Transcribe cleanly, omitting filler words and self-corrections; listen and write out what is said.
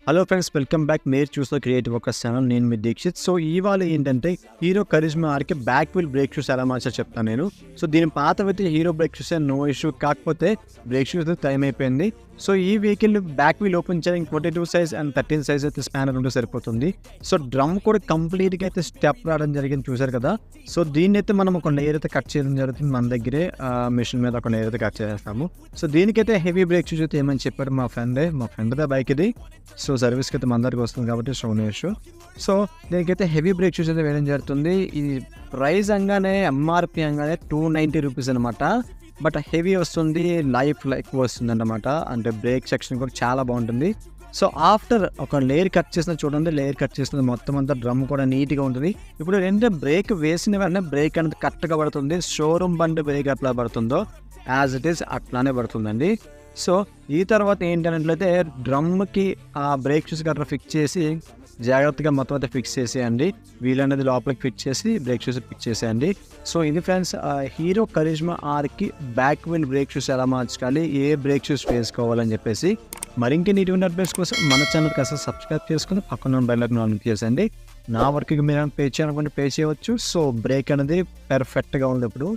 Hello friends, welcome back. మీరు చూస్తున్న creative workers channel. నేను మీ దీక్షిత్. సో ఇవాళ ఏంటంటే హీరో కరిజ్మా ఆర్కి బ్యాక్ వీల్ బ్రేక్ షూస్ ఎలా మార్చాలో చెప్తాను నేను. సో దీని పాతవైతే Hero brake shoes no issue, కాకపోతే బ్రేక్ షూస్ టైం అయిపోయింది. సో ఈ వెహికల్ బ్యాక్ వీల్ ఓపెన్ చేయడానికి 42 సైజ్ అండ్ 13 సైజ్ అయితే స్పానర్ ఉంటే సరిపోతుంది. సో డ్రమ్ కూడా కంప్లీట్గా అయితే స్టెప్ రావడం జరిగింది, చూసారు కదా. సో దీన్ని అయితే మనం ఒక లేయర్ అయితే కట్ చేయడం జరుగుతుంది. మన దగ్గరే మిషన్ మీద ఒక లేయర్ అయితే కట్ చేస్తాము. సో దీనికైతే హెవీ బ్రేక్ షూస్ అయితే ఏమని చెప్పారు మా ఫ్రెండ్దే బైక్ ఇది. సో సర్వీస్కి అయితే మన దగ్గరికి వస్తుంది కాబట్టి షోన్ ఇష్యూ. సో దీనికైతే హెవీ బ్రేక్ షూస్ అయితే వేయడం జరుగుతుంది. ఈ ప్రైస్ అనగానే ఎంఆర్పి అనగానే 290 రూపీస్ అనమాట. బట్ హెవీ వస్తుంది, లైఫ్ ఎక్కువ వస్తుంది అన్నమాట. అంటే బ్రేక్ సెక్షన్ కూడా చాలా బాగుంటుంది. సో ఆఫ్టర్ ఒక లేయర్ కట్ చేసిన చూడండి, లేయర్ కట్ చేసిన మొత్తం అంతా డ్రమ్ కూడా నీట్గా ఉంటుంది. ఇప్పుడు ఏంటంటే బ్రేక్ వేసిన వెంటనే బ్రేక్ అనేది కరెక్ట్గా పడుతుంది. షోరూమ్ బండి బ్రేక్ ఎట్లా పడుతుందో యాజ్ ఇట్ ఈస్ అట్లానే పడుతుందండి. సో ఈ తర్వాత ఏంటంటే డ్రమ్కి ఆ బ్రేక్ షూస్ గట్రా ఫిక్స్ చేసి జాగ్రత్తగా మొత్తం అయితే ఫిక్స్ చేసేయండి. వీల్ అనేది లోపలికి ఫిక్స్ చేసి బ్రేక్ షూస్ ఫిక్స్ చేసేయండి. సో ఇది ఫ్రెండ్స్, హీరో కరిజ్మా ఆర్కి బ్యాక్ వీల్ బ్రేక్ షూస్ ఎలా మార్చుకోవాలి, ఏ బ్రేక్ షూస్ వేసుకోవాలని చెప్పేసి. మరింకే నీటి అప్డేట్స్ కోసం మన ఛానల్కి అసలు సబ్స్క్రైబ్ చేసుకుని పక్కన బెల్ ఐకాన్ ఆన్ చేసేయండి. నా వర్క్కి మీరు పే చేయాలనుకుంటే పే చేయవచ్చు. సో బ్రేక్ అనేది పర్ఫెక్ట్గా ఉంది ఇప్పుడు.